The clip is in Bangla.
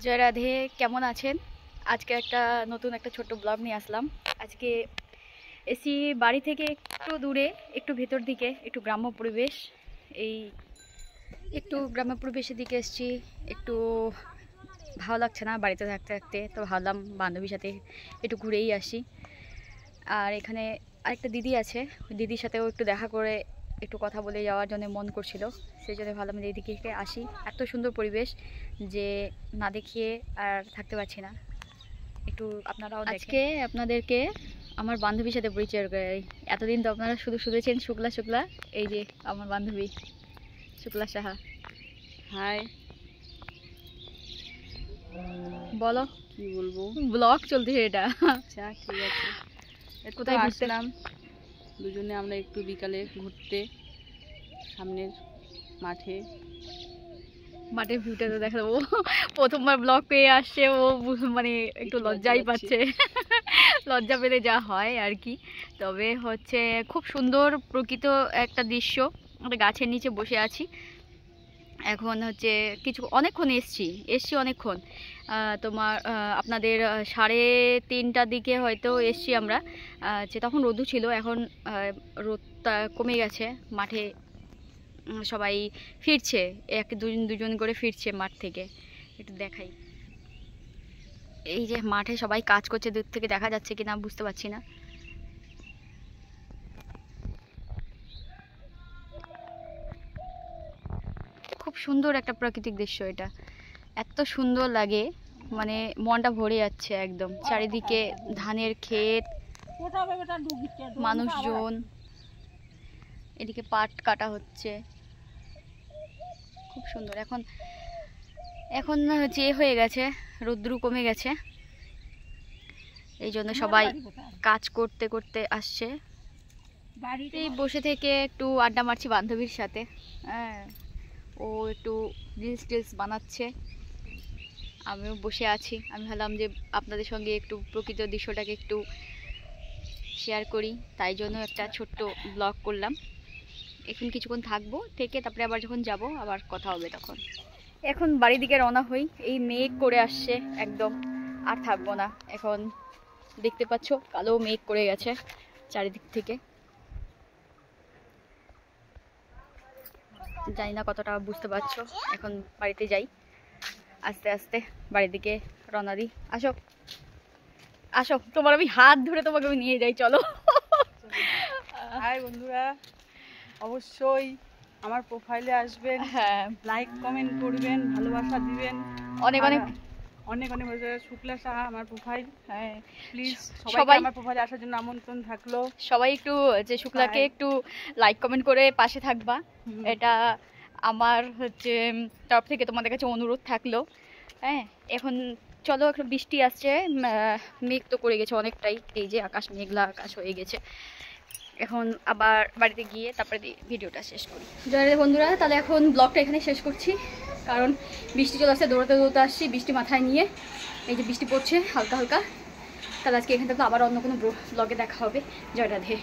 জয় রাধে, কেমন আছেন? আজকে নতুন একটা ছোট্ট ব্লগ নিয়ে আসলাম। আজকে এসি বাড়ি থেকে একটু দূরে, একটু ভেতর দিকে, একটু গ্রাম্য পরিবেশ। এই একটু গ্রাম্য পরিবেশের দিকে এসেছি। একটু ভালো লাগছে না বাড়িতে থাকতে থাকতে, তো ভাবলাম বান্ধবীর সাথে একটু ঘুরেই আসি। আর এখানে আরেকটা দিদি আছে, ওই দিদির সাথেও একটু দেখা করে একটু কথা বলে যাওয়ার জন্য মন করছিল। সেই জন্য ভাবলাম দিদিকে আসি। এত সুন্দর পরিবেশ যে না দেখিয়ে আর থাকতে পারছি না। একটু আপনারাও আজকে আপনাদেরকে আমার বান্ধবীর সাথে পরিচয় করাই। এতদিন তো আপনারা শুধু শুনেছেন শুক্লা শুক্লা, এই যে আমার বান্ধবী শুক্লা সাহা। হাই, বলো কি বলবো? ব্লগ চলতেছে এটা। আচ্ছা, ঠিক আছে। কোথায় আসলাম দুজনে আমরা একটু বিকালে ঘুরতে সামনের মাঠের ভিউটা তো দেখা দেবো। প্রথমবার ব্লগ পেয়ে আসছে ও, মানে একটু লজ্জাই পাচ্ছে। লজ্জা পেলে যা হয় আর কি। তবে হচ্ছে খুব সুন্দর প্রকৃত একটা দৃশ্য। একটা গাছের নিচে বসে আছি এখন। হচ্ছে অনেকক্ষণ এসছি অনেকক্ষণ। তোমার আপনাদের 3:30টার দিকে হয়তো এসছি আমরা। যে তখন রোদু ছিল, এখন রোদটা কমে গেছে। মাঠে সবাই ফিরছে, দুজন দুজন করে ফিরছে মাঠ থেকে। একটু দেখাই, এই যে মাঠে সবাই কাজ করছে, দূর থেকে দেখা যাচ্ছে কিনা বুঝতে পারছি না। খুব সুন্দর একটা প্রাকৃতিক দৃশ্য এটা, এত সুন্দর লাগে, মানে মনটা ভরে যাচ্ছে একদম। চারিদিকে ধানের ক্ষেত, মানুষজন, এদিকে পাট কাটা হচ্ছে। খুব সুন্দর। এখন এখন যে হয়ে গেছে, রৌদ্র কমে গেছে, এই জন্য সবাই কাজ করতে করতে আসছে। এই বসে থেকে একটু আড্ডা মারছি বান্ধবীর সাথে। হ্যাঁ, ও একটু রিলস টিলস বানাচ্ছে, আমিও বসে আছি। আমি ভাবলাম যে আপনাদের সঙ্গে একটু প্রকৃত দৃশ্যটাকে একটু শেয়ার করি, তাই জন্য একটা ছোট্ট ব্লগ করলাম। এখন কিছুক্ষণ থাকবো, থেকে তারপরে আবার যখন যাব আবার কথা হবে তখন। এখন বাড়ির দিকে রওনা হই। এই মেঘ করে আসছে একদম, আর থাকবো না এখন। দেখতে পাচ্ছ কালো মেঘ করে গেছে চারিদিক থেকে। জানি না কতটা বুঝতে পারছো। এখন বাড়িতে যাই, আস্তে আস্তে বাড়ির দিকে রওনা দিই। আসো আসো, তোমার আমি হাত ধরে তোমাকে আমি নিয়ে যাই, চলো। হাই বন্ধুরা, অবশ্যই আমার প্রোফাইলে আসবেন, হ্যাঁ, লাইক কমেন্ট করবেন, ভালোবাসা দিবেন। অনেক অনেক অনেক অনেক শুক্লা সাহা আমার প্রোফাইল। হ্যাঁ, প্লিজ সবাই সবাই আমার প্রোফাইলে আসার জন্য আমন্ত্রণ থাকলো। সবাই একটু যে শুক্লাকে একটু লাইক কমেন্ট করে পাশে থাকবা, এটা আমার হচ্ছে তরফ থেকে তোমাদের কাছে অনুরোধ থাকলো। হ্যাঁ, এখন চলো, একটু বৃষ্টি আসছে, মেঘ তো করে গেছে অনেকটাই, এই যে আকাশ মেঘলা আকাশ হয়ে গেছে। এখন আবার বাড়িতে গিয়ে তারপরে ভিডিওটা শেষ করি। জয় রাধে বন্ধুরা, তাহলে এখন ব্লগটা এখানে শেষ করছি, কারণ বৃষ্টি চলে আসছে। দৌড়াতে দৌড়াতে আসছি বৃষ্টি মাথায় নিয়ে, এই যে বৃষ্টি পড়ছে হালকা হালকা। তাহলে আজকে এখান থেকে আবার অন্য কোনো ব্লগে দেখা হবে। জয় রাধে।